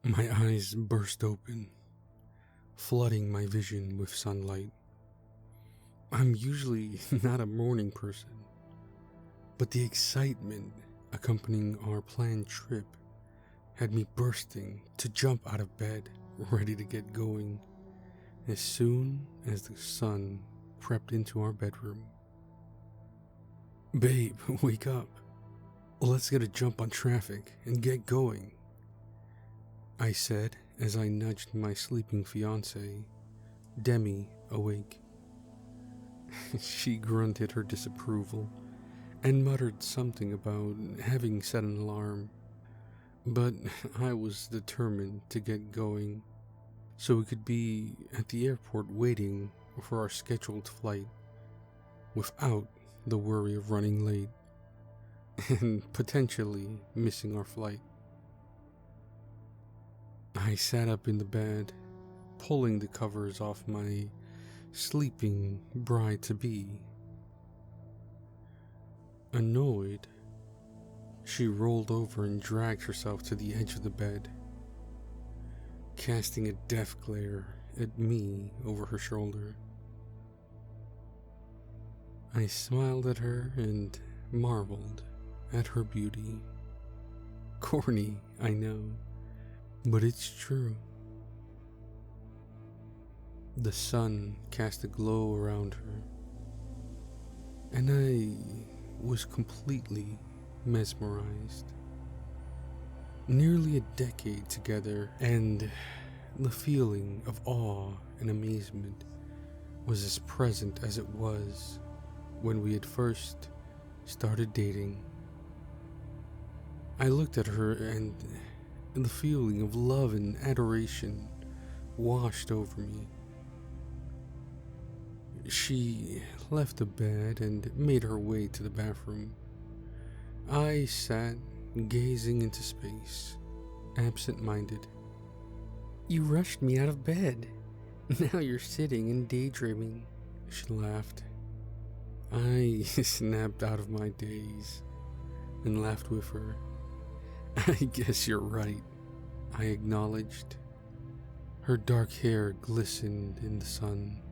My eyes burst open, flooding my vision with sunlight. I'm usually not a morning person, but the excitement accompanying our planned trip had me bursting to jump out of bed, ready to get going as soon as the sun crept into our bedroom. "Babe, wake up. Let's get a jump on traffic and get going," I said as I nudged my sleeping fiancée, Demi, awake. She grunted her disapproval and muttered something about having set an alarm, but I was determined to get going so we could be at the airport waiting for our scheduled flight without the worry of running late and potentially missing our flight. I sat up in the bed, pulling the covers off my sleeping bride-to-be. Annoyed, she rolled over and dragged herself to the edge of the bed, casting a death glare at me over her shoulder. I smiled at her and marveled at her beauty. Corny, I know, but it's true. The sun cast a glow around her, and I was completely mesmerized. Nearly a decade together, and the feeling of awe and amazement was as present as it was when we had first started dating. I looked at her and the feeling of love and adoration washed over me. She left the bed and made her way to the bathroom. I sat gazing into space, absent-minded. "You rushed me out of bed. Now you're sitting and daydreaming," she laughed. I snapped out of my daze and laughed with her. "I guess you're right," I acknowledged. Her dark hair glistened in the sun,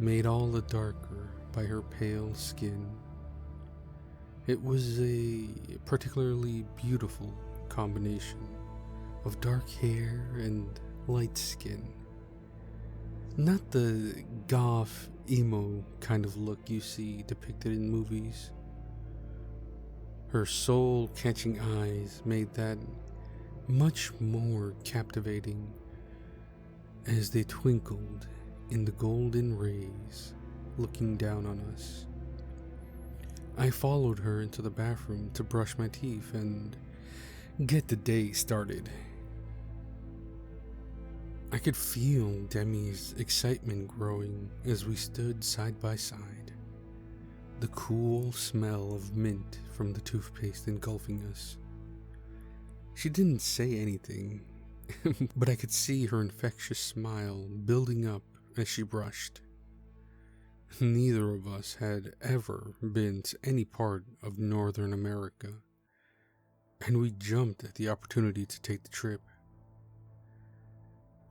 made all the darker by her pale skin. It was a particularly beautiful combination of dark hair and light skin. Not the goth, emo kind of look you see depicted in movies. Her soul-catching eyes made that much more captivating as they twinkled in the golden rays looking down on us. I followed her into the bathroom to brush my teeth and get the day started. I could feel Demi's excitement growing as we stood side by side, the cool smell of mint from the toothpaste engulfing us. She didn't say anything, but I could see her infectious smile building up as she brushed. Neither of us had ever been to any part of Northern America, and we jumped at the opportunity to take the trip.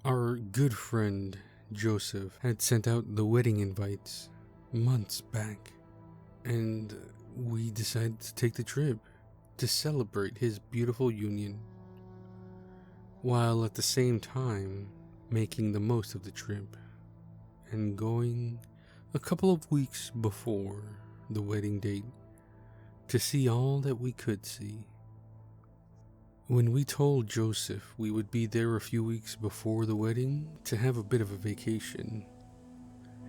Our good friend Joseph had sent out the wedding invites months back, and we decided to take the trip to celebrate his beautiful union, while at the same time making the most of the trip and going a couple of weeks before the wedding date to see all that we could see. When we told Joseph we would be there a few weeks before the wedding to have a bit of a vacation,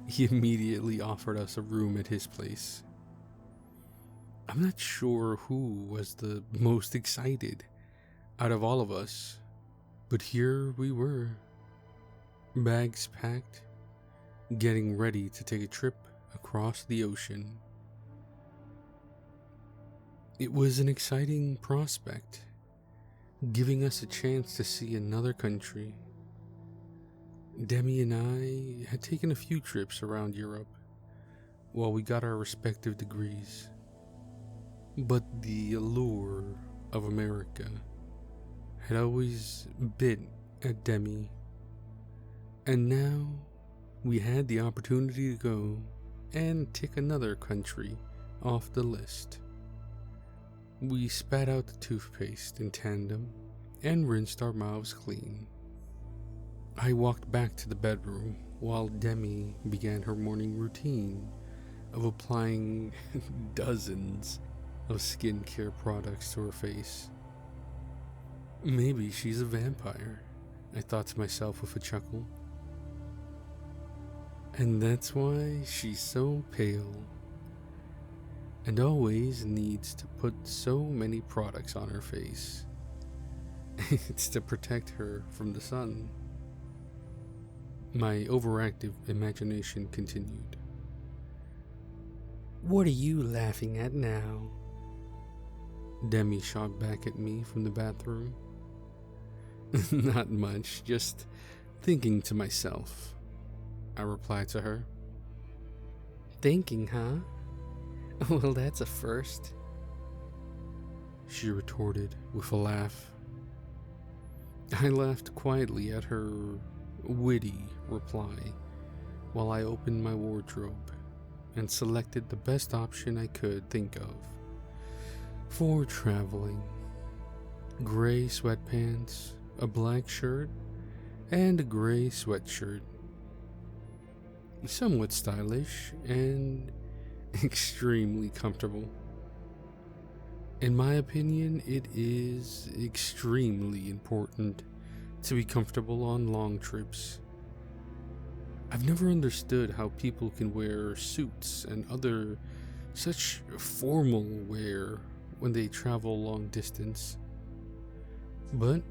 he immediately offered us a room at his place. I'm not sure who was the most excited out of all of us, but here we were, bags packed, getting ready to take a trip across the ocean. It was an exciting prospect, giving us a chance to see another country. Demi and I had taken a few trips around Europe while we got our respective degrees, but the allure of America had always been at Demi, and now we had the opportunity to go and tick another country off the list. We spat out the toothpaste in tandem and rinsed our mouths clean. I walked back to the bedroom while Demi began her morning routine of applying dozens of skincare products to her face. Maybe she's a vampire, I thought to myself with a chuckle. And that's why she's so pale and always needs to put so many products on her face. It's to protect her from the sun. My overactive imagination continued. What are you laughing at now? Demi shot back at me from the bathroom. Not much, just thinking to myself, I replied to her. Thinking, huh? Well, that's a first, she retorted with a laugh. I laughed quietly at her witty reply while I opened my wardrobe and selected the best option I could think of for traveling. Gray sweatpants, a black shirt, and a gray sweatshirt. Somewhat stylish and extremely comfortable. In my opinion, it is extremely important to be comfortable on long trips. I've never understood how people can wear suits and other such formal wear when they travel long distance. But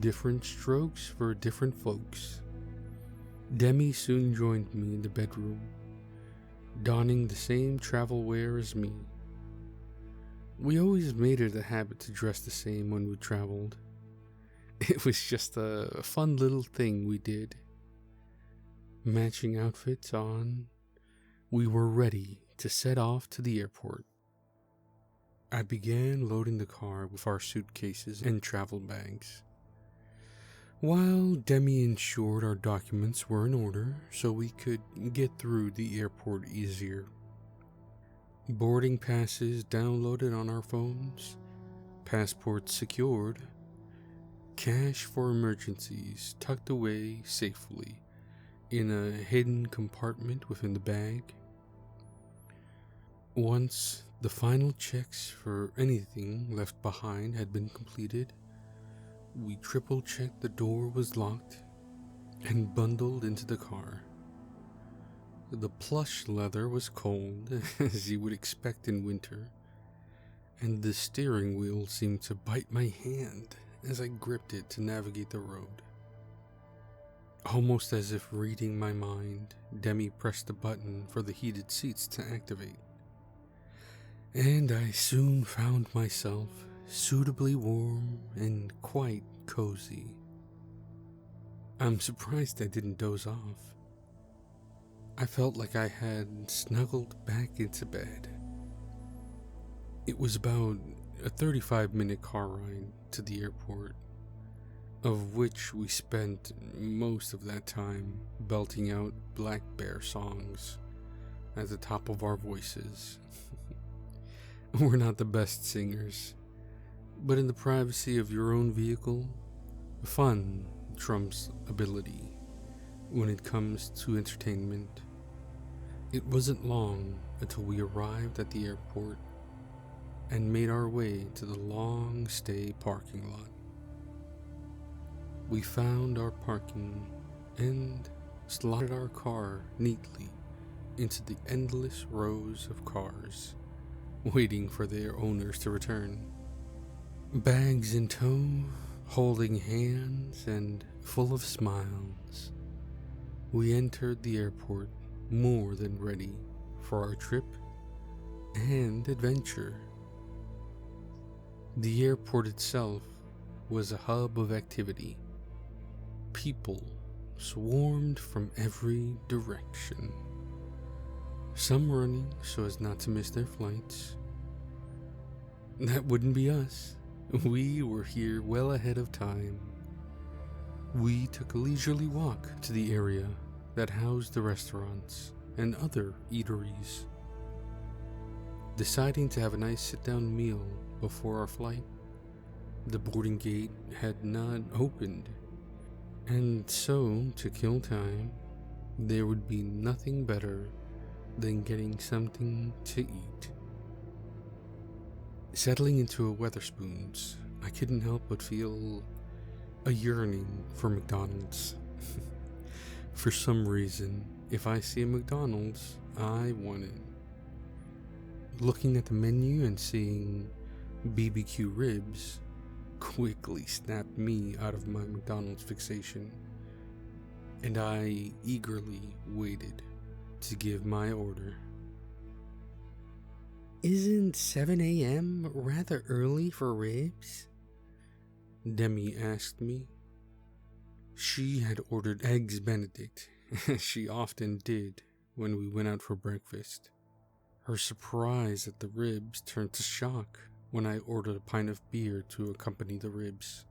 different strokes for different folks. Demi soon joined me in the bedroom, donning the same travel wear as me. We always made it a habit to dress the same when we traveled. It was just a fun little thing we did. Matching outfits on, we were ready to set off to the airport. I began loading the car with our suitcases and travel bags, while Demi ensured our documents were in order so we could get through the airport easier. Boarding passes downloaded on our phones, passports secured, cash for emergencies tucked away safely in a hidden compartment within the bag. Once the final checks for anything left behind had been completed, we triple-checked the door was locked and bundled into the car. The plush leather was cold, as you would expect in winter, and the steering wheel seemed to bite my hand as I gripped it to navigate the road. Almost as if reading my mind, Demi pressed the button for the heated seats to activate. And I soon found myself suitably warm and quite cozy. I'm surprised I didn't doze off. I felt like I had snuggled back into bed. It was about a 35-minute car ride to the airport, of which we spent most of that time belting out Black Bear songs at the top of our voices. We're not the best singers, but in the privacy of your own vehicle, fun trumps ability when it comes to entertainment. It wasn't long until we arrived at the airport and made our way to the long stay parking lot. We found our parking and slotted our car neatly into the endless rows of cars, waiting for their owners to return. Bags in tow, holding hands, and full of smiles, we entered the airport more than ready for our trip and adventure. The airport itself was a hub of activity. People swarmed from every direction, some running so as not to miss their flights. That wouldn't be us. We were here well ahead of time. We took a leisurely walk to the area that housed the restaurants and other eateries, deciding to have a nice sit-down meal before our flight. The boarding gate had not opened, and so, to kill time, there would be nothing better than getting something to eat. Settling into a Wetherspoons, I couldn't help but feel a yearning for McDonald's. For some reason, if I see a McDonald's, I want it. Looking at the menu and seeing BBQ ribs quickly snapped me out of my McDonald's fixation, and I eagerly waited to give my order. "Isn't 7 a.m. rather early for ribs?" Demi asked me. She had ordered eggs Benedict, as she often did when we went out for breakfast. Her surprise at the ribs turned to shock when I ordered a pint of beer to accompany the ribs.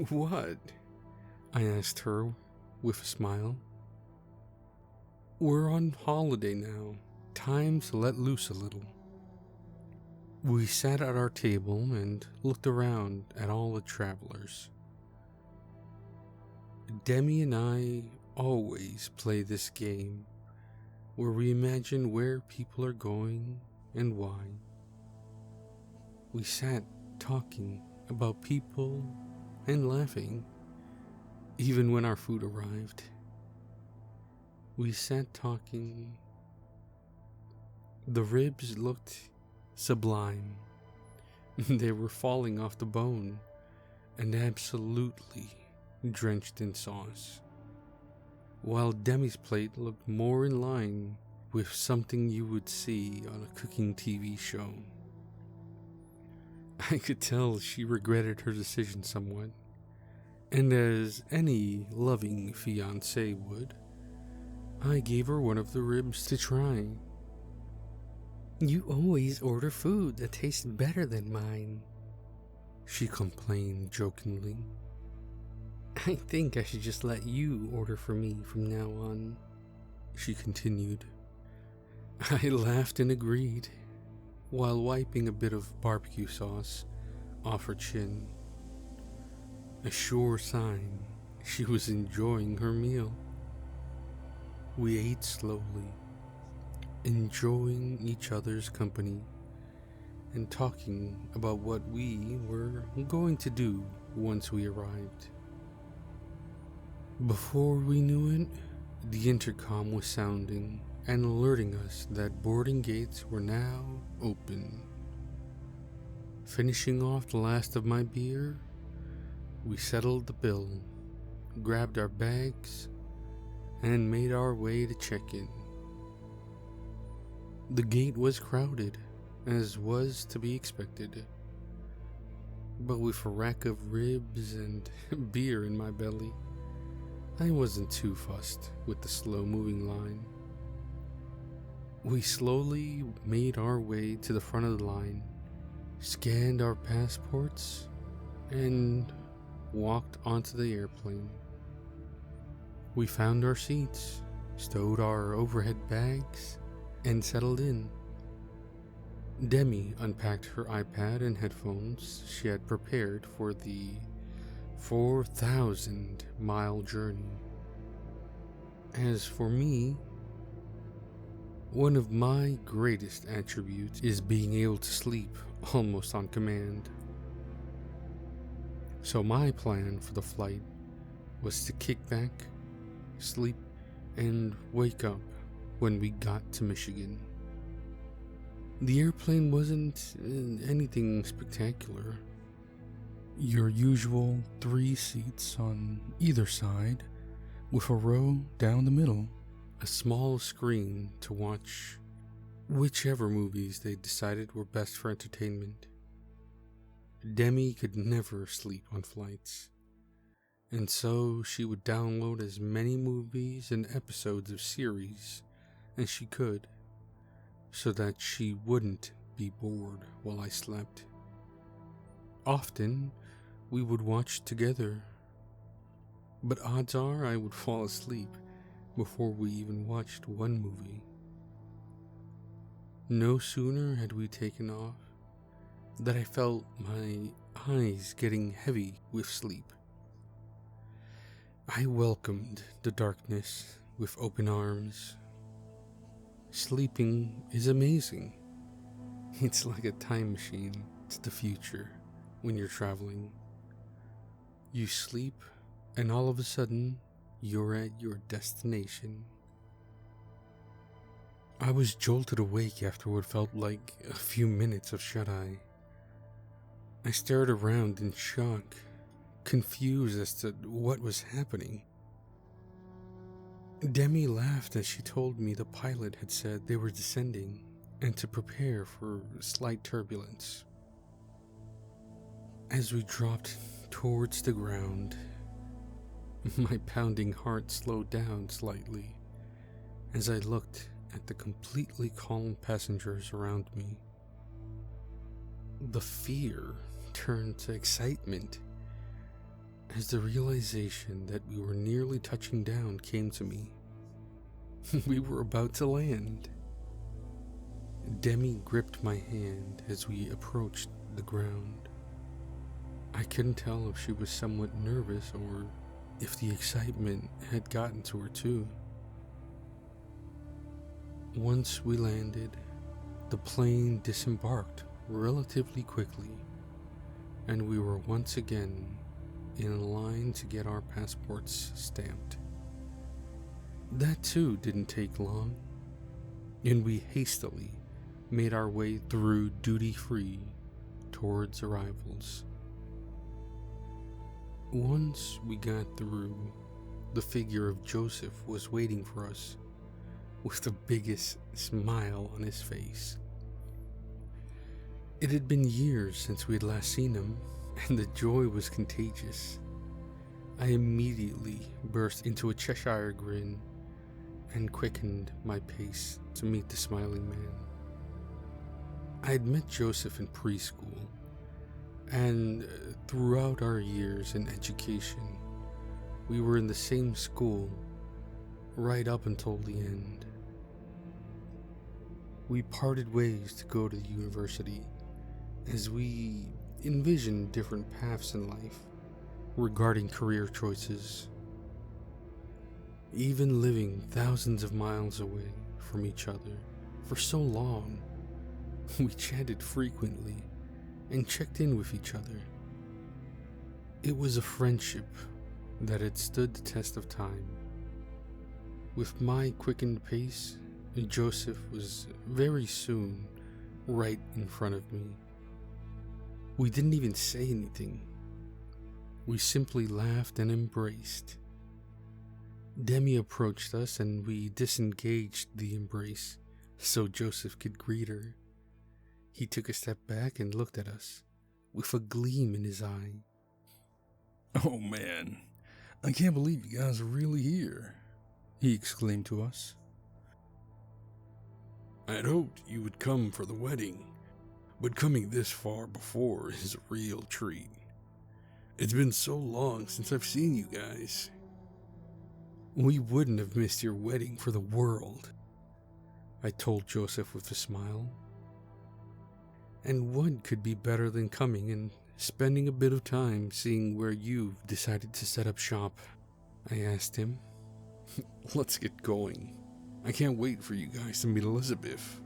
"What?" I asked her with a smile. "We're on holiday now. Time to let loose a little." We sat at our table and looked around at all the travelers. Demi and I always play this game where we imagine where people are going and why. We sat talking about people and laughing, even when our food arrived. We sat talking. The ribs looked sublime. They were falling off the bone and absolutely drenched in sauce, while Demi's plate looked more in line with something you would see on a cooking TV show. I could tell she regretted her decision somewhat, and as any loving fiancé would, I gave her one of the ribs to try. "You always order food that tastes better than mine," she complained jokingly. "I think I should just let you order for me from now on," she continued. I laughed and agreed, while wiping a bit of barbecue sauce off her chin. A sure sign she was enjoying her meal. We ate slowly, enjoying each other's company and talking about what we were going to do once we arrived. Before we knew it, the intercom was sounding and alerting us that boarding gates were now open. Finishing off the last of my beer, we settled the bill, grabbed our bags, and made our way to check-in. The gate was crowded, as was to be expected, but with a rack of ribs and beer in my belly, I wasn't too fussed with the slow-moving line. We slowly made our way to the front of the line, scanned our passports, and walked onto the airplane. We found our seats, stowed our overhead bags, and settled in. Demi unpacked her iPad and headphones she had prepared for the 4,000-mile journey. As for me, one of my greatest attributes is being able to sleep almost on command. So my plan for the flight was to kick back, sleep, and wake up when we got to Michigan. The airplane wasn't anything spectacular. Your usual 3 seats on either side, with a row down the middle, a small screen to watch whichever movies they decided were best for entertainment. Demi could never sleep on flights, and so she would download as many movies and episodes of series as she could, so that she wouldn't be bored while I slept. Often, we would watch together, but odds are I would fall asleep before we even watched one movie. No sooner had we taken off that I felt my eyes getting heavy with sleep. I welcomed the darkness with open arms. Sleeping is amazing. It's like a time machine to the future when you're traveling. You sleep, and all of a sudden, you're at your destination. I was jolted awake after what felt like a few minutes of shut-eye. I stared around in shock, confused as to what was happening. Demi laughed as she told me the pilot had said they were descending and to prepare for slight turbulence. As we dropped towards the ground, my pounding heart slowed down slightly as I looked at the completely calm passengers around me. The fear turned to excitement as the realization that we were nearly touching down came to me. We were about to land. Demi gripped my hand as we approached the ground. I couldn't tell if she was somewhat nervous or if the excitement had gotten to her too. Once we landed, the plane disembarked relatively quickly, and we were once again in a line to get our passports stamped. That too didn't take long, and we hastily made our way through duty-free towards arrivals. Once we got through, the figure of Joseph was waiting for us with the biggest smile on his face. It had been years since we had last seen him, and the joy was contagious. I immediately burst into a Cheshire grin and quickened my pace to meet the smiling man. I had met Joseph in preschool, and throughout our years in education, we were in the same school right up until the end. We parted ways to go to the university as we envisioned different paths in life regarding career choices. Even living thousands of miles away from each other for so long, we chatted frequently and checked in with each other. It was a friendship that had stood the test of time. With my quickened pace, Joseph was very soon right in front of me. We didn't even say anything. We simply laughed and embraced. Demi approached us and we disengaged the embrace so Joseph could greet her. He took a step back and looked at us with a gleam in his eye. "Oh man, I can't believe you guys are really here," he exclaimed to us. "I'd hoped you would come for the wedding, but coming this far before is a real treat. It's been so long since I've seen you guys." "We wouldn't have missed your wedding for the world," I told Joseph with a smile. "And what could be better than coming and spending a bit of time seeing where you've decided to set up shop?" I asked him. "Let's get going. I can't wait for you guys to meet Elizabeth."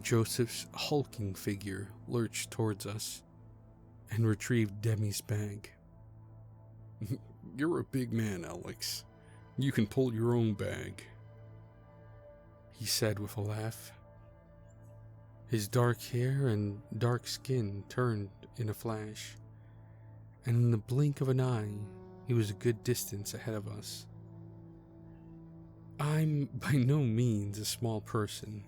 Joseph's hulking figure lurched towards us and retrieved Demi's bag. "You're a big man, Alex. You can pull your own bag," he said with a laugh. His dark hair and dark skin turned in a flash, and in the blink of an eye, he was a good distance ahead of us. I'm by no means a small person.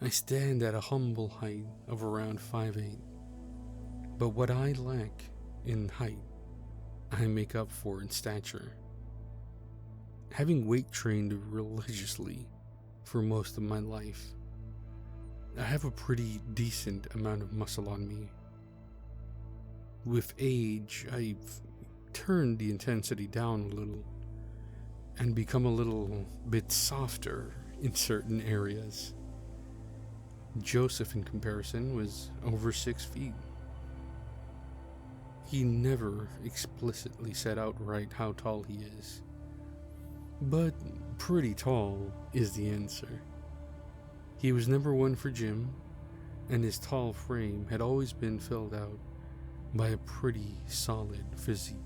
I stand at a humble height of around 5'8", but what I lack in height, I make up for in stature. Having weight trained religiously for most of my life, I have a pretty decent amount of muscle on me. With age, I've turned the intensity down a little and become a little bit softer in certain areas. Joseph, in comparison, was over 6 feet. He never explicitly said outright how tall he is, but pretty tall is the answer. He was number one for gym, and his tall frame had always been filled out by a pretty solid physique,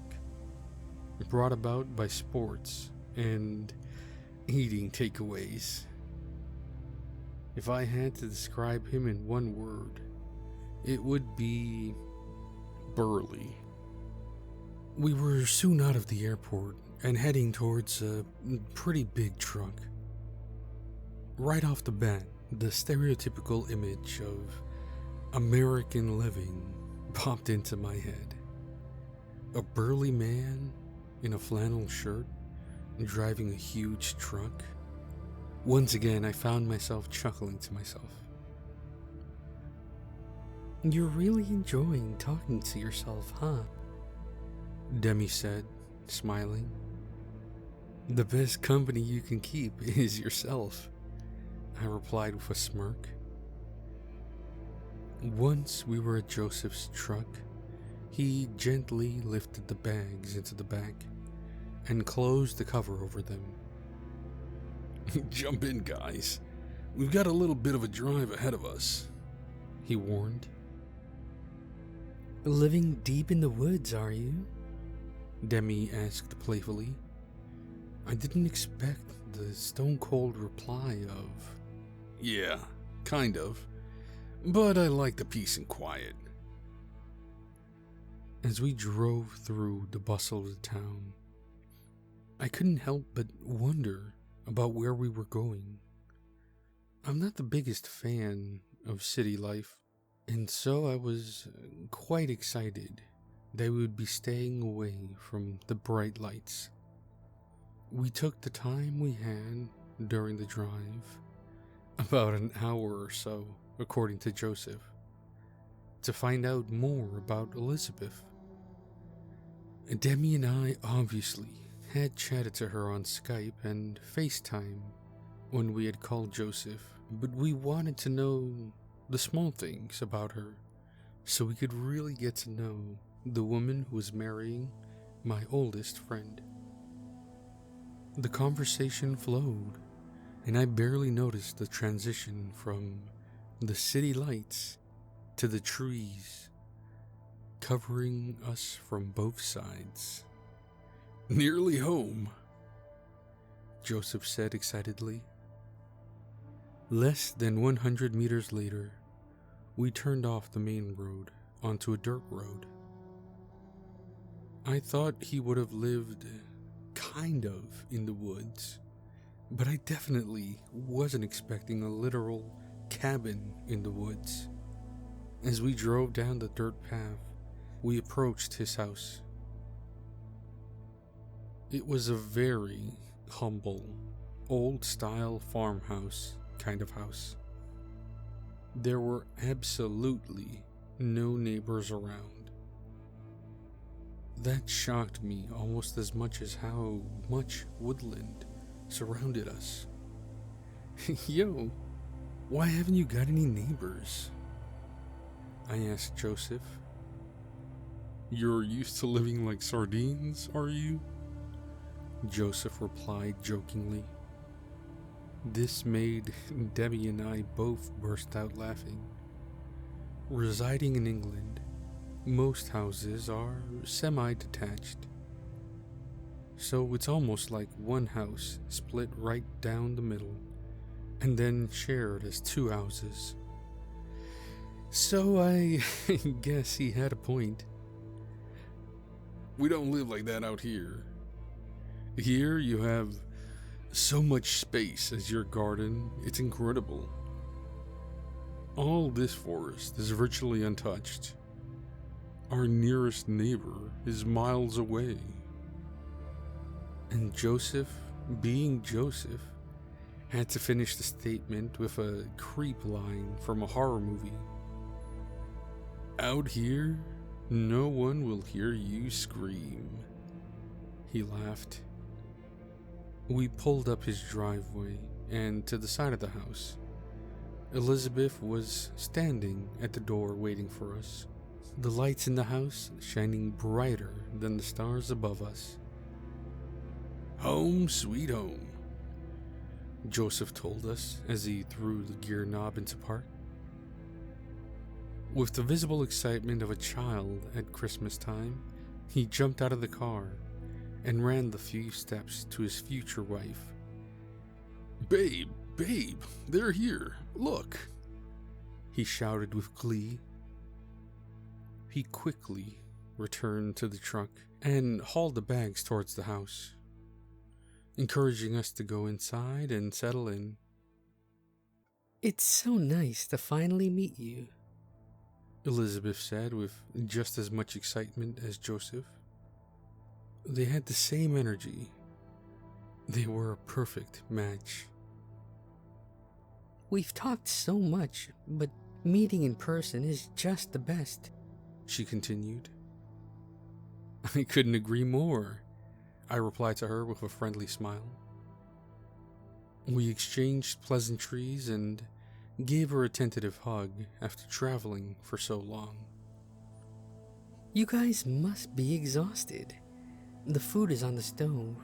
brought about by sports and eating takeaways. If I had to describe him in one word, it would be burly. We were soon out of the airport and heading towards a pretty big truck. Right off the bat, the stereotypical image of American living popped into my head. A burly man in a flannel shirt driving a huge truck. Once again, I found myself chuckling to myself. "You're really enjoying talking to yourself, huh?" Demi said, smiling. "The best company you can keep is yourself," I replied with a smirk. Once we were at Joseph's truck, he gently lifted the bags into the back and closed the cover over them. "Jump in, guys. We've got a little bit of a drive ahead of us," he warned. "Living deep in the woods, are you?" Demi asked playfully. I didn't expect the stone-cold reply of, "Yeah, kind of. But I like the peace and quiet." As we drove through the bustle of the town, I couldn't help but wonder about where we were going. I'm not the biggest fan of city life, and so I was quite excited that we would be staying away from the bright lights. We took the time we had during the drive, about an hour or so, according to Joseph, to find out more about Elizabeth. Demi and I obviously had chatted to her on Skype and FaceTime when we had called Joseph, but we wanted to know the small things about her so we could really get to know the woman who was marrying my oldest friend. The conversation flowed, and I barely noticed the transition from the city lights to the trees covering us from both sides. "Nearly home," Joseph said excitedly. Less than 100 meters later, we turned off the main road onto a dirt road. I thought he would have lived kind of in the woods, but I definitely wasn't expecting a literal cabin in the woods. As we drove down the dirt path, we approached his house. It was a very humble, old-style farmhouse kind of house. There were absolutely no neighbors around. That shocked me almost as much as how much woodland surrounded us. "Yo, why haven't you got any neighbors?" I asked Joseph. "You're used to living like sardines, are you?" Joseph replied jokingly. This made Debbie and I both burst out laughing. Residing in England, most houses are semi-detached, so it's almost like one house split right down the middle and then shared as two houses. So I guess he had a point. "We don't live like that out here. Here you have so much space as your garden, it's incredible. All this forest is virtually untouched. Our nearest neighbor is miles away." And Joseph, being Joseph, had to finish the statement with a creep line from a horror movie. "Out here, No one will hear you scream. He laughed. We pulled up his driveway and to the side of the house. Elizabeth was standing at the door waiting for us, the lights in the house shining brighter than the stars above us. "Home sweet home," Joseph told us as he threw the gear knob into park. With the visible excitement of a child at Christmas time, he jumped out of the car and ran the few steps to his future wife. Babe, they're here, look," he shouted with glee. He quickly returned to the truck and hauled the bags towards the house, encouraging us to go inside and settle in. It's so nice to finally meet you, Elizabeth said with just as much excitement as Joseph. They had the same energy. They were a perfect match. We've talked so much, but meeting in person is just the best, she continued. I couldn't agree more, I replied to her with a friendly smile. We exchanged pleasantries and gave her a tentative hug after traveling for so long. You guys must be exhausted. The food is on the stove.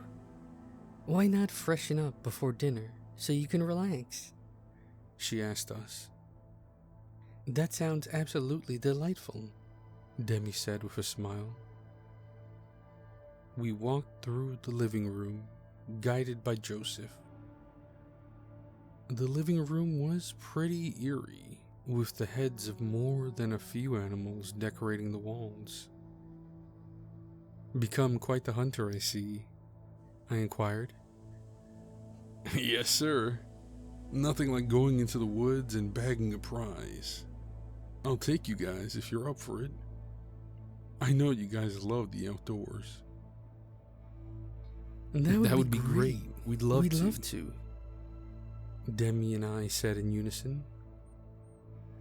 Why not freshen up before dinner so you can relax? She asked us. That sounds absolutely delightful, Demi said with a smile. We walked through the living room, guided by Joseph. The living room was pretty eerie, with the heads of more than a few animals decorating the walls. Become quite the hunter, I see, I inquired. Yes, sir. Nothing like going into the woods and bagging a prize. I'll take you guys if you're up for it. I know you guys love the outdoors. That would be great. We'd love love to. Demi and I said in unison.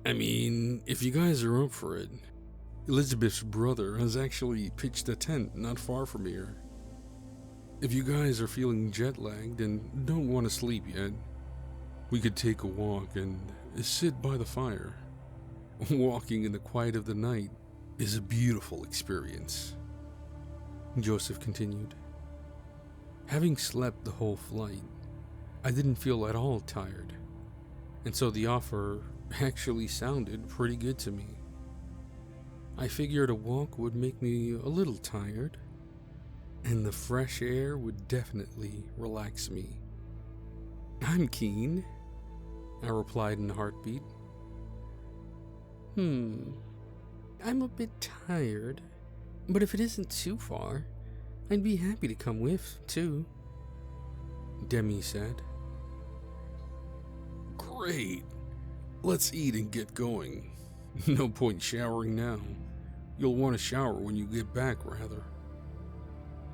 I mean, if you guys are up for it, Elizabeth's brother has actually pitched a tent not far from here. If you guys are feeling jet-lagged and don't want to sleep yet, we could take a walk and sit by the fire. Walking in the quiet of the night is a beautiful experience, Joseph continued. Having slept the whole flight, I didn't feel at all tired, and so the offer actually sounded pretty good to me. I figured a walk would make me a little tired, and the fresh air would definitely relax me. I'm keen, I replied in a heartbeat. I'm a bit tired, but if it isn't too far, I'd be happy to come with, too, Demi said. Great. Let's eat and get going. No point showering now. You'll want to shower when you get back, rather,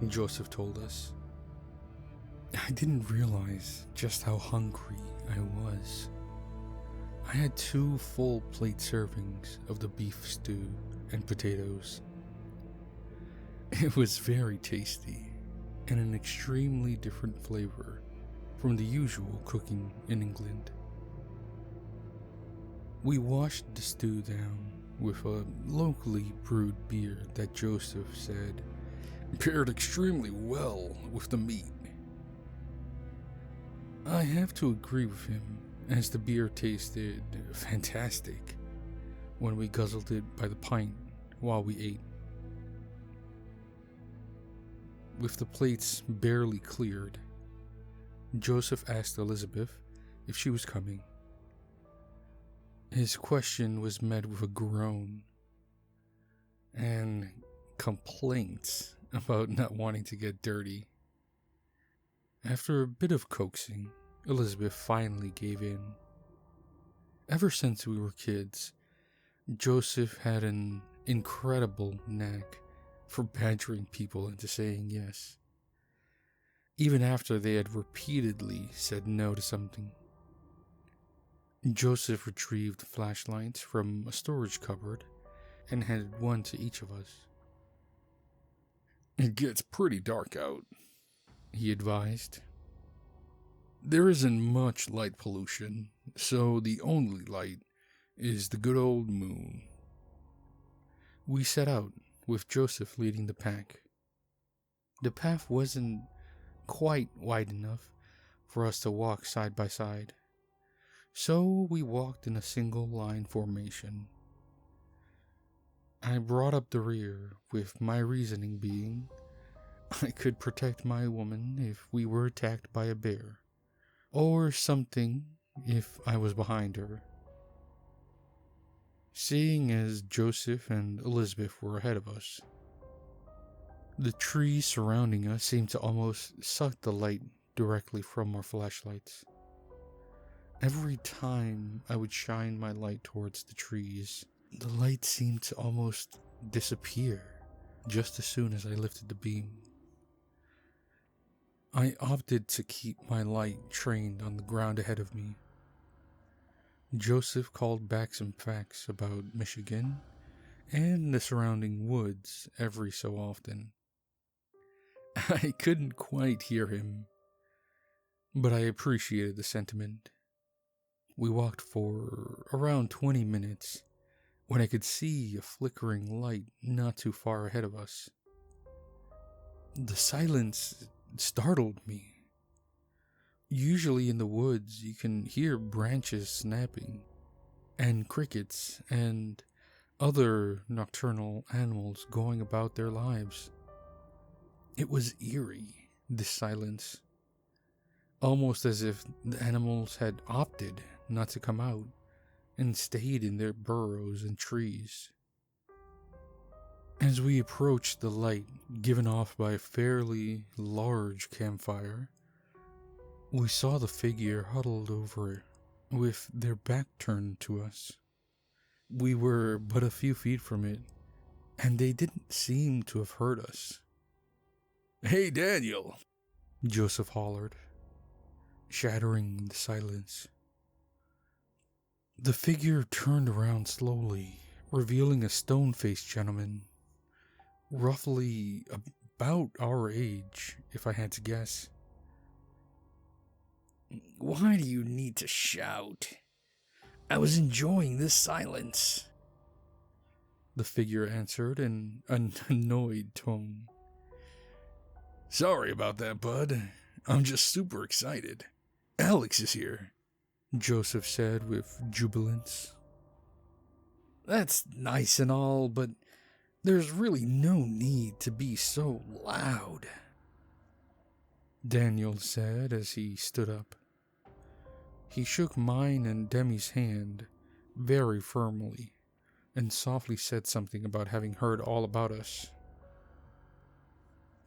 Joseph told us. I didn't realize just how hungry I was. I had 2 full plate servings of the beef stew and potatoes. It was very tasty and an extremely different flavor from the usual cooking in England. We washed the stew down with a locally brewed beer that Joseph said paired extremely well with the meat. I have to agree with him, as the beer tasted fantastic when we guzzled it by the pint while we ate. With the plates barely cleared, Joseph asked Elizabeth if she was coming. His question was met with a groan and complaints about not wanting to get dirty. After a bit of coaxing, Elizabeth finally gave in. Ever since we were kids, Joseph had an incredible knack for badgering people into saying yes, even after they had repeatedly said no to something. Joseph retrieved flashlights from a storage cupboard and handed one to each of us. It gets pretty dark out, He advised. There isn't much light pollution, so the only light is the good old moon. We set out, with Joseph leading the pack. The path wasn't quite wide enough for us to walk side by side, so we walked in a single line formation. I brought up the rear, with my reasoning being I could protect my woman if we were attacked by a bear, or something if I was behind her. Seeing as Joseph and Elizabeth were ahead of us, the trees surrounding us seemed to almost suck the light directly from our flashlights. Every time I would shine my light towards the trees, the light seemed to almost disappear just as soon as I lifted the beam. I opted to keep my light trained on the ground ahead of me. Joseph called back some facts about Michigan and the surrounding woods every so often. I couldn't quite hear him, but I appreciated the sentiment. We walked for around 20 minutes when I could see a flickering light not too far ahead of us. The silence startled me. Usually in the woods you can hear branches snapping, and crickets and other nocturnal animals going about their lives. It was eerie, this silence, almost as if the animals had opted not to come out and stayed in their burrows and trees. As we approached the light given off by a fairly large campfire, we saw the figure huddled over it, with their back turned to us. We were but a few feet from it, and they didn't seem to have heard us. "Hey, Daniel!" Joseph hollered, shattering the silence. The figure turned around slowly, revealing a stone-faced gentleman, roughly about our age, if I had to guess. "Why do you need to shout? I was enjoying this silence," the figure answered in an annoyed tone. "Sorry about that, bud. I'm just super excited. Alex is here," Joseph said with jubilance. "That's nice and all, but there's really no need to be so loud," Daniel said as he stood up. He shook mine and Demi's hand very firmly and softly said something about having heard all about us.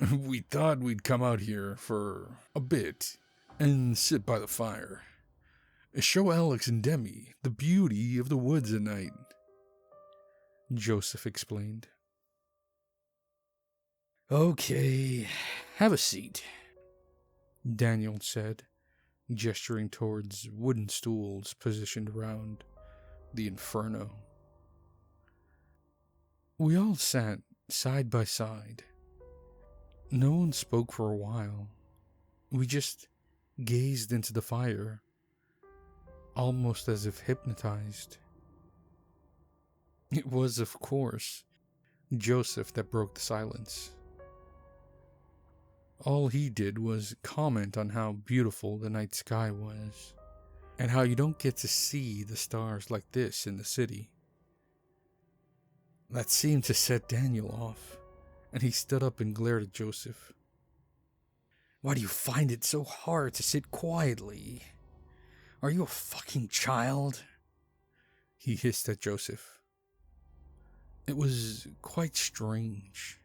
"We thought we'd come out here for a bit and sit by the fire. Show Alex and Demi the beauty of the woods at night," Joseph explained. "Okay, have a seat," Daniel said, gesturing towards wooden stools positioned around the inferno. We all sat side by side. No one spoke for a while. We just gazed into the fire, almost as if hypnotized. It was, of course, Joseph that broke the silence. All he did was comment on how beautiful the night sky was, and how you don't get to see the stars like this in the city. That seemed to set Daniel off, and he stood up and glared at Joseph. "Why do you find it so hard to sit quietly? Are you a fucking child?" He hissed at Joseph. It was quite strange.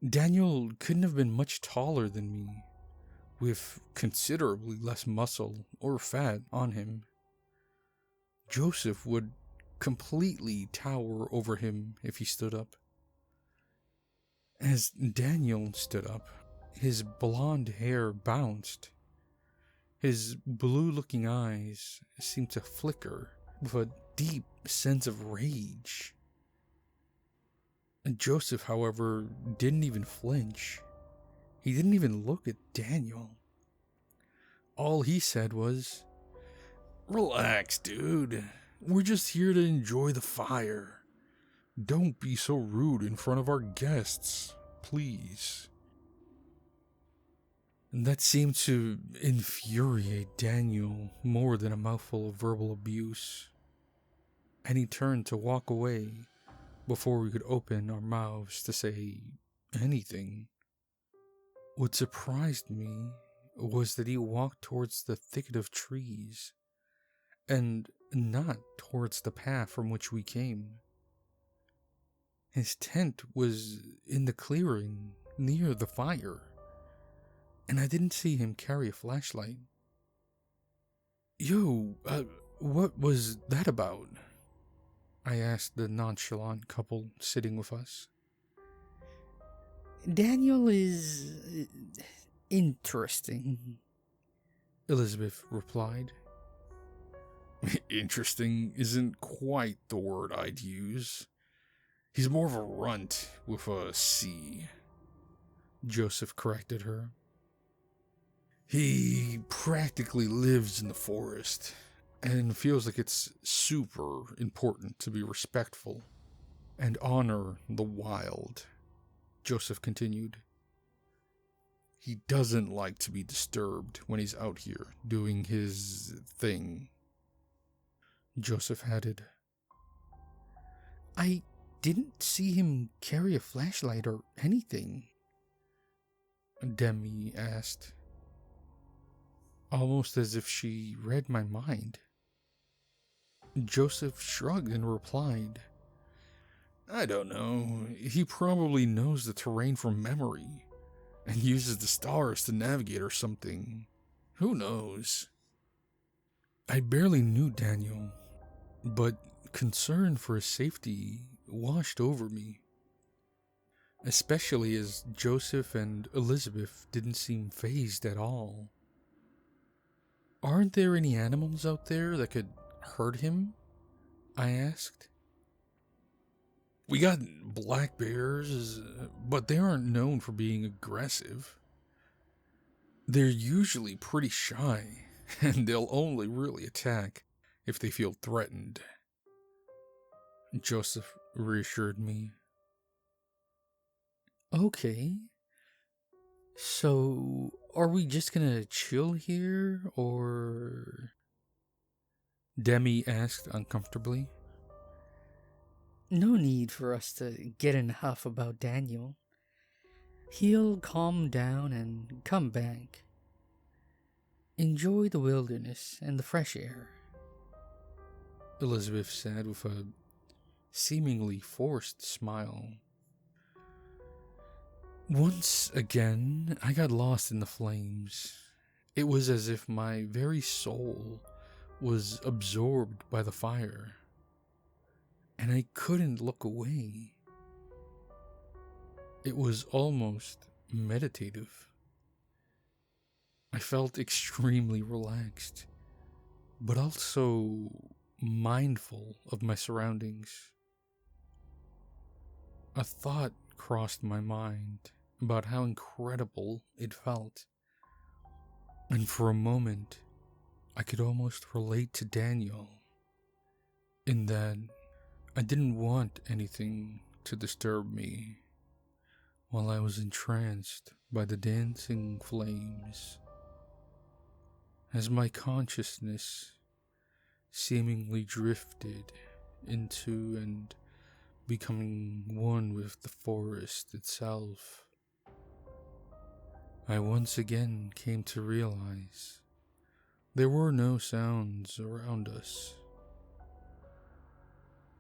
Daniel couldn't have been much taller than me, with considerably less muscle or fat on him. Joseph would completely tower over him if he stood up. As Daniel stood up, his blonde hair bounced. His blue-looking eyes seemed to flicker with a deep sense of rage. And Joseph, however, didn't even flinch. He didn't even look at Daniel. All he said was, "Relax, dude. We're just here to enjoy the fire. Don't be so rude in front of our guests, please." And that seemed to infuriate Daniel more than a mouthful of verbal abuse. And he turned to walk away before we could open our mouths to say anything. What surprised me was that he walked towards the thicket of trees and not towards the path from which we came. His tent was in the clearing near the fire, and I didn't see him carry a flashlight. "Yo, what was that about?" I asked the nonchalant couple sitting with us. Daniel is interesting, Elizabeth replied. "Interesting isn't quite the word I'd use. He's more of a runt with a C," Joseph corrected her. "He practically lives in the forest and feels like it's super important to be respectful and honor the wild," Joseph continued. "He doesn't like to be disturbed when he's out here doing his thing," Joseph added. I didn't see him carry a flashlight or anything, Demi asked, almost as if she read my mind. Joseph shrugged and replied, "I don't know. He probably knows the terrain from memory and uses the stars to navigate or something. Who knows?" I barely knew Daniel, but concern for his safety washed over me, especially as Joseph and Elizabeth didn't seem fazed at all. "Aren't there any animals out there that could hurt him?" I asked. "We got black bears, but they aren't known for being aggressive. They're usually pretty shy, and they'll only really attack if they feel threatened," Joseph reassured me. Okay. So, are we just gonna chill here, or... Demi asked uncomfortably. No need for us to get in a huff about Daniel. He'll calm down and come back. Enjoy the wilderness and the fresh air, Elizabeth said with a seemingly forced smile. Once again, I got lost in the flames. It was as if my very soul was absorbed by the fire, and I couldn't look away. It was almost meditative. I felt extremely relaxed, but also mindful of my surroundings. A thought crossed my mind about how incredible it felt, and for a moment, I could almost relate to Daniel, in that I didn't want anything to disturb me while I was entranced by the dancing flames. As my consciousness seemingly drifted into and becoming one with the forest itself, I once again came to realize there were no sounds around us.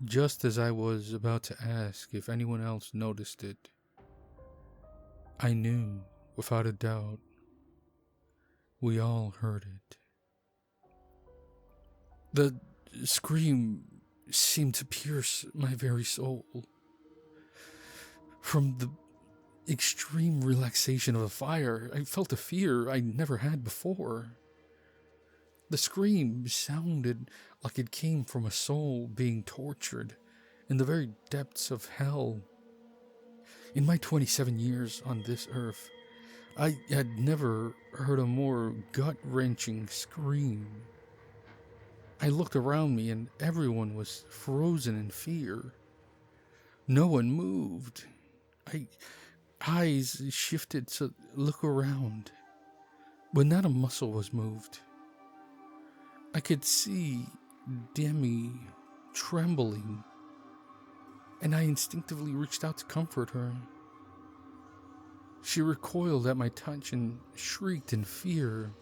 Just as I was about to ask if anyone else noticed it, I knew, without a doubt, we all heard it. The scream seemed to pierce my very soul. From the extreme relaxation of the fire, I felt a fear I never had before. The scream sounded like it came from a soul being tortured in the very depths of hell. In my 27 years on this earth, I had never heard a more gut-wrenching scream. I looked around me and everyone was frozen in fear. No one moved. Eyes shifted to look around, but not a muscle was moved. I could see Demi trembling, and I instinctively reached out to comfort her. She recoiled at my touch and shrieked in fear.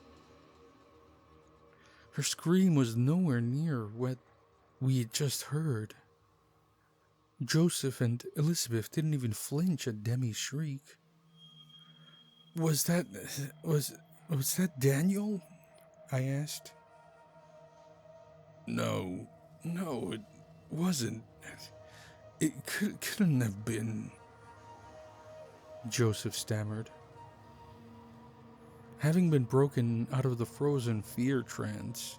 Her scream was nowhere near what we had just heard. Joseph and Elizabeth didn't even flinch at Demi's shriek. Was that Daniel? I asked. No, it wasn't. It couldn't have been. Joseph stammered. Having been broken out of the frozen fear trance,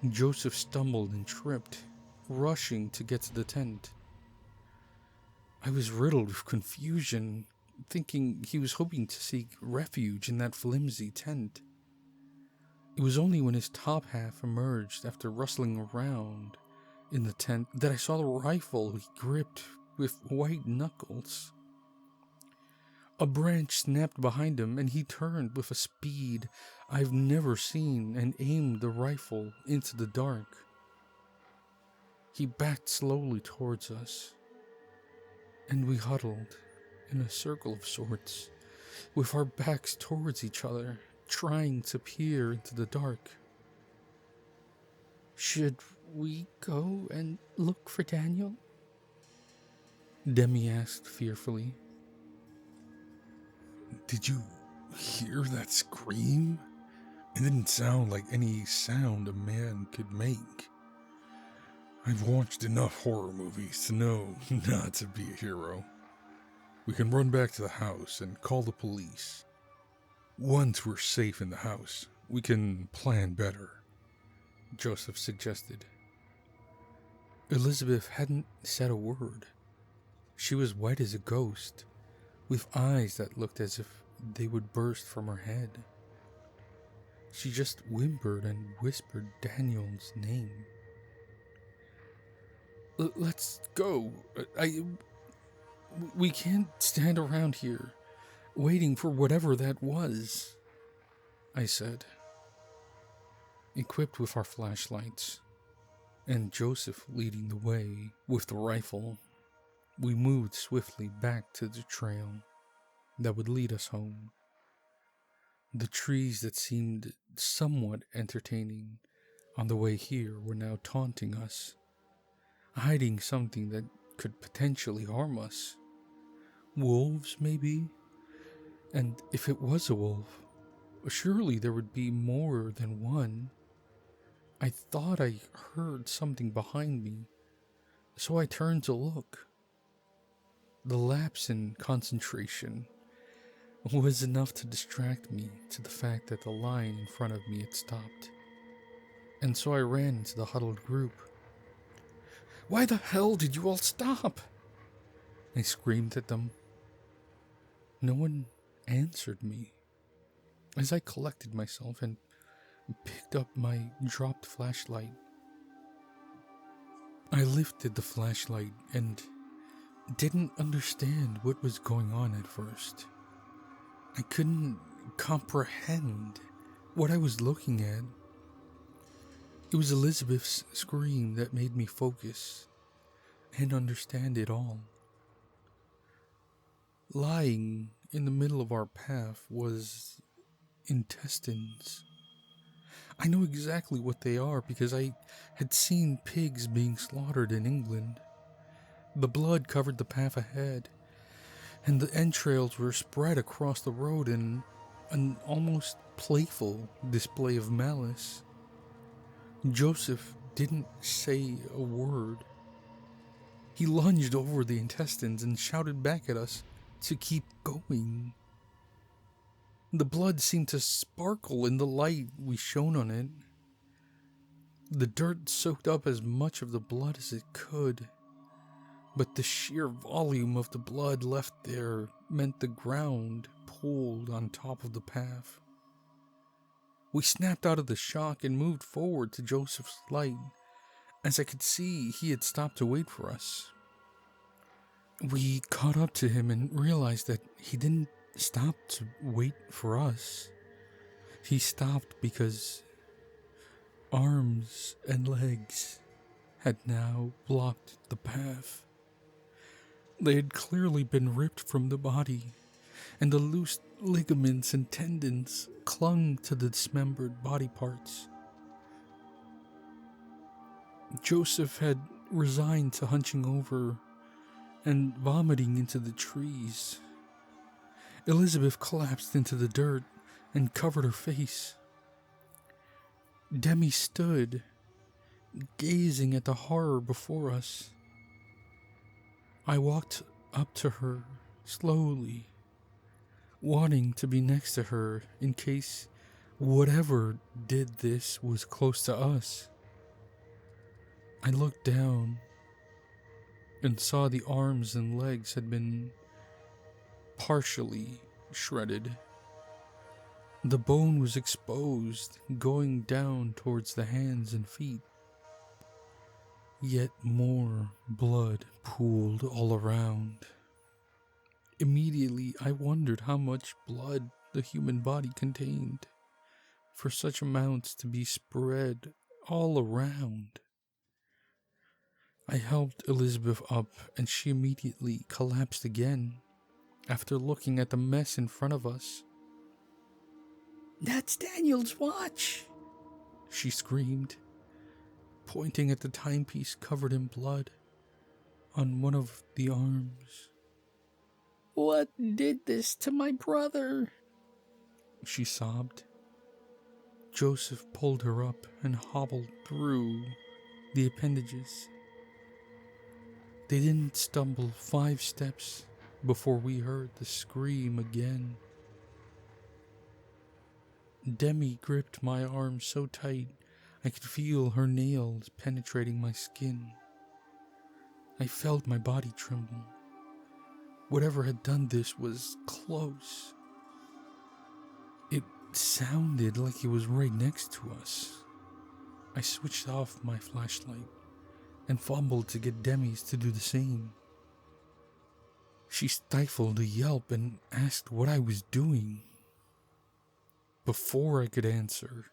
Joseph stumbled and tripped, rushing to get to the tent. I was riddled with confusion, thinking he was hoping to seek refuge in that flimsy tent. It was only when his top half emerged after rustling around in the tent that I saw the rifle he gripped with white knuckles. A branch snapped behind him and he turned with a speed I've never seen and aimed the rifle into the dark. He backed slowly towards us, and we huddled in a circle of sorts, with our backs towards each other, trying to peer into the dark. Should we go and look for Daniel? Demi asked fearfully. Did you hear that scream? It didn't sound like any sound a man could make. I've watched enough horror movies to know not to be a hero. We can run back to the house and call the police. Once we're safe in the house, we can plan better, Joseph suggested. Elizabeth hadn't said a word. She was white as a ghost, with eyes that looked as if they would burst from her head. She just whimpered and whispered Daniel's name. Let's go. We can't stand around here, waiting for whatever that was, I said. Equipped with our flashlights, and Joseph leading the way with the rifle, we moved swiftly back to the trail that would lead us home. The trees that seemed somewhat entertaining on the way here were now taunting us, hiding something that could potentially harm us. Wolves, maybe? And if it was a wolf, surely there would be more than one. I thought I heard something behind me, so I turned to look. The lapse in concentration was enough to distract me to the fact that the line in front of me had stopped, and so I ran into the huddled group. "Why the hell did you all stop?" I screamed at them. No one answered me. As I collected myself and picked up my dropped flashlight, I lifted the flashlight and didn't understand what was going on at first. I couldn't comprehend what I was looking at. It was Elizabeth's scream that made me focus and understand it all. Lying in the middle of our path was intestines. I know exactly what they are because I had seen pigs being slaughtered in England. The blood covered the path ahead, and the entrails were spread across the road in an almost playful display of malice. Joseph didn't say a word. He lunged over the intestines and shouted back at us to keep going. The blood seemed to sparkle in the light we shone on it, The dirt soaked up as much of the blood as it could, but the sheer volume of the blood left there meant the ground pooled on top of the path. We snapped out of the shock and moved forward to Joseph's light, as I could see he had stopped to wait for us. We caught up to him and realized that he didn't stop to wait for us. He stopped because arms and legs had now blocked the path. They had clearly been ripped from the body, and the loose ligaments and tendons clung to the dismembered body parts. Joseph had resigned to hunching over and vomiting into the trees. Elizabeth collapsed into the dirt and covered her face. Demi stood, gazing at the horror before us. I walked up to her slowly, wanting to be next to her in case whatever did this was close to us. I looked down and saw the arms and legs had been partially shredded. The bone was exposed, going down towards the hands and feet. Yet more blood pooled all around. Immediately, I wondered how much blood the human body contained, for such amounts to be spread all around. I helped Elizabeth up, and she immediately collapsed again, after looking at the mess in front of us. "That's Daniel's watch!" She screamed, pointing at the timepiece covered in blood on one of the arms. "What did this to my brother?" She sobbed. Joseph pulled her up and hobbled through the appendages. They didn't stumble 5 steps before we heard the scream again. Demi gripped my arm so tight I could feel her nails penetrating my skin. I felt my body tremble. Whatever had done this was close. It sounded like it was right next to us. I switched off my flashlight and fumbled to get Demi's to do the same. She stifled a yelp and asked what I was doing. Before I could answer,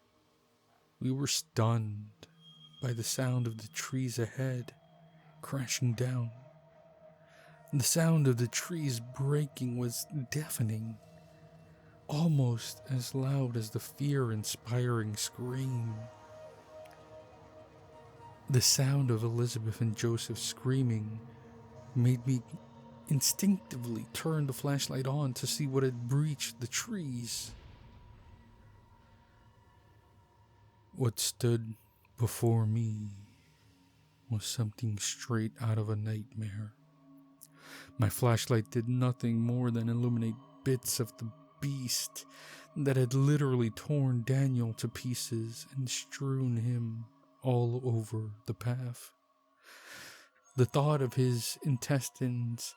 we were stunned by the sound of the trees ahead crashing down. The sound of the trees breaking was deafening, almost as loud as the fear-inspiring scream. The sound of Elizabeth and Joseph screaming made me instinctively turn the flashlight on to see what had breached the trees. What stood before me was something straight out of a nightmare. My flashlight did nothing more than illuminate bits of the beast that had literally torn Daniel to pieces and strewn him all over the path. The thought of his intestines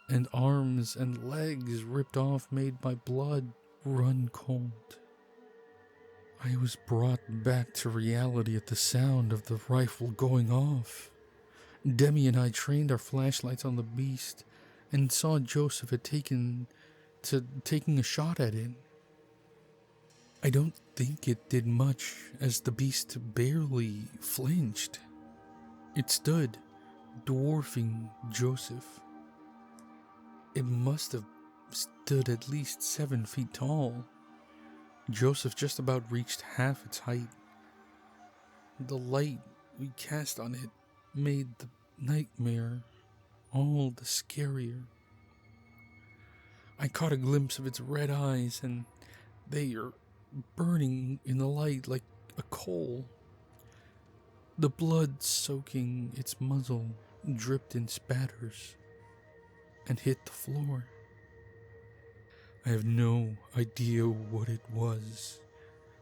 and arms and legs ripped off made my blood run cold. I was brought back to reality at the sound of the rifle going off. Demi and I trained our flashlights on the beast and saw Joseph had taking a shot at it. I don't think it did much, as the beast barely flinched. It stood, dwarfing Joseph. It must have stood at least 7 feet tall. Joseph just about reached half its height. The light we cast on it made the nightmare all the scarier. I caught a glimpse of its red eyes, and they are burning in the light like a coal. The blood soaking its muzzle dripped in spatters and hit the floor. I have no idea what it was.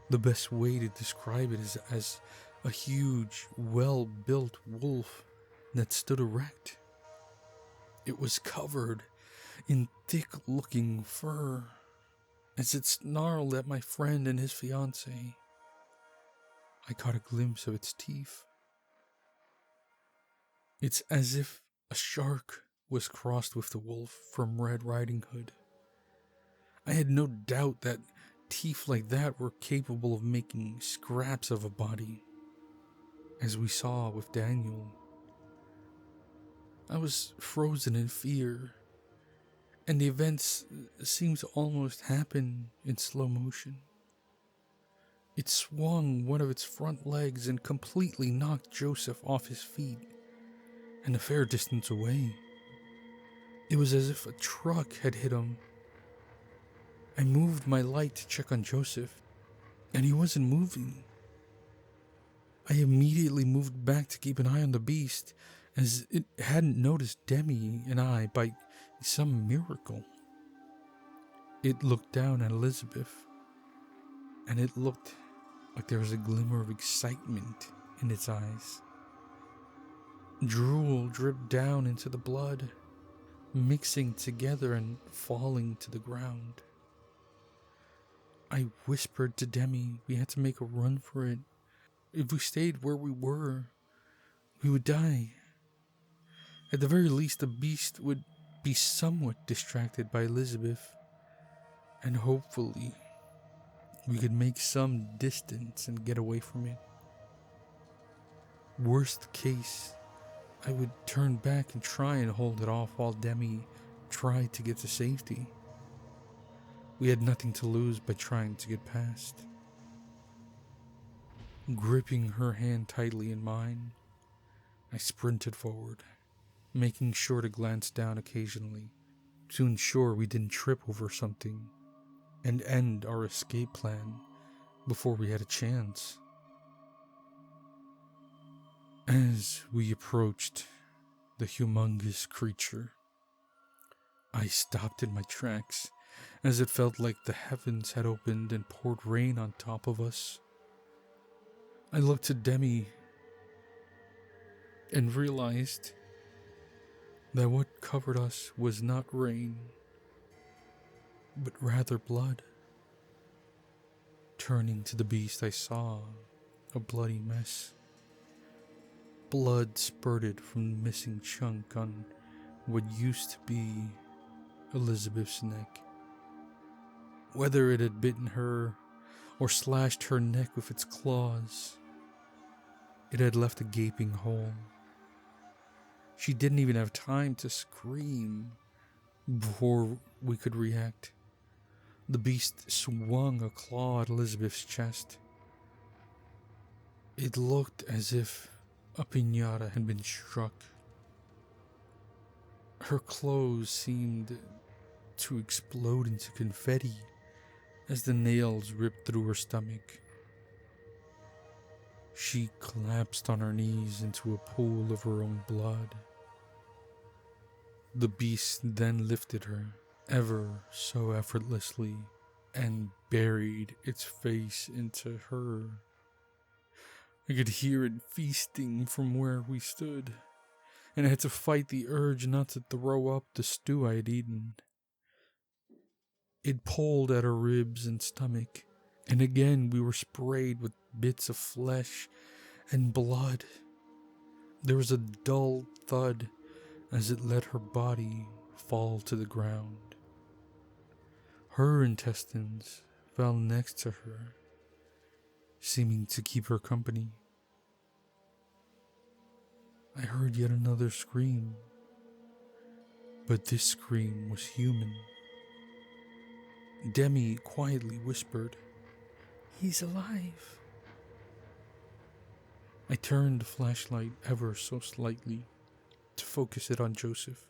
The best way to describe it is as a huge, well-built wolf that stood erect. It was covered in thick-looking fur as it snarled at my friend and his fiancée. I caught a glimpse of its teeth. It's as if a shark was crossed with the wolf from Red Riding Hood. I had no doubt that teeth like that were capable of making scraps of a body, as we saw with Daniel. I was frozen in fear, and the events seemed to almost happen in slow motion. It swung one of its front legs and completely knocked Joseph off his feet, and a fair distance away. It was as if a truck had hit him. I moved my light to check on Joseph, and he wasn't moving. I immediately moved back to keep an eye on the beast, as it hadn't noticed Demi and I by some miracle. It looked down at Elizabeth, and it looked like there was a glimmer of excitement in its eyes. Drool dripped down into the blood, mixing together and falling to the ground. I whispered to Demi we had to make a run for it. If we stayed where we were, we would die. At the very least, the beast would be somewhat distracted by Elizabeth, and hopefully we could make some distance and get away from it. Worst case, I would turn back and try and hold it off while Demi tried to get to safety. We had nothing to lose by trying to get past. Gripping her hand tightly in mine, I sprinted forward, making sure to glance down occasionally to ensure we didn't trip over something and end our escape plan before we had a chance. As we approached the humongous creature, I stopped in my tracks as it felt like the heavens had opened and poured rain on top of us. I looked to Demi and realized that what covered us was not rain, but rather blood. Turning to the beast, I saw a bloody mess. Blood spurted from the missing chunk on what used to be Elizabeth's neck. Whether it had bitten her or slashed her neck with its claws, it had left a gaping hole. She didn't even have time to scream before we could react. The beast swung a claw at Elizabeth's chest. It looked as if a piñata had been struck. Her clothes seemed to explode into confetti as the nails ripped through her stomach. She collapsed on her knees into a pool of her own blood. The beast then lifted her, ever so effortlessly, and buried its face into her. I could hear it feasting from where we stood, and I had to fight the urge not to throw up the stew I had eaten. It pulled at her ribs and stomach, and again we were sprayed with bits of flesh and blood. There was a dull thud as it let her body fall to the ground. Her intestines fell next to her, seeming to keep her company. I heard yet another scream, but this scream was human. Demi quietly whispered, "He's alive." I turned the flashlight ever so slightly to focus it on Joseph.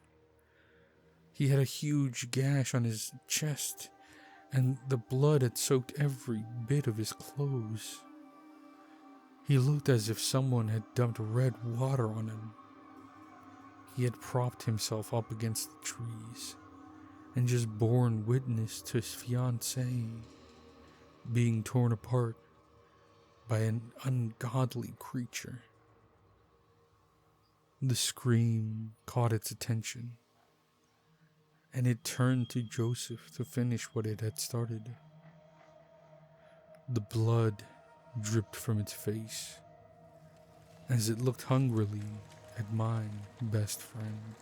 He had a huge gash on his chest, and the blood had soaked every bit of his clothes. He looked as if someone had dumped red water on him. He had propped himself up against the trees and just borne witness to his fiancée being torn apart by an ungodly creature. The scream caught its attention, and it turned to Joseph to finish what it had started. The blood dripped from its face as it looked hungrily at my best friend.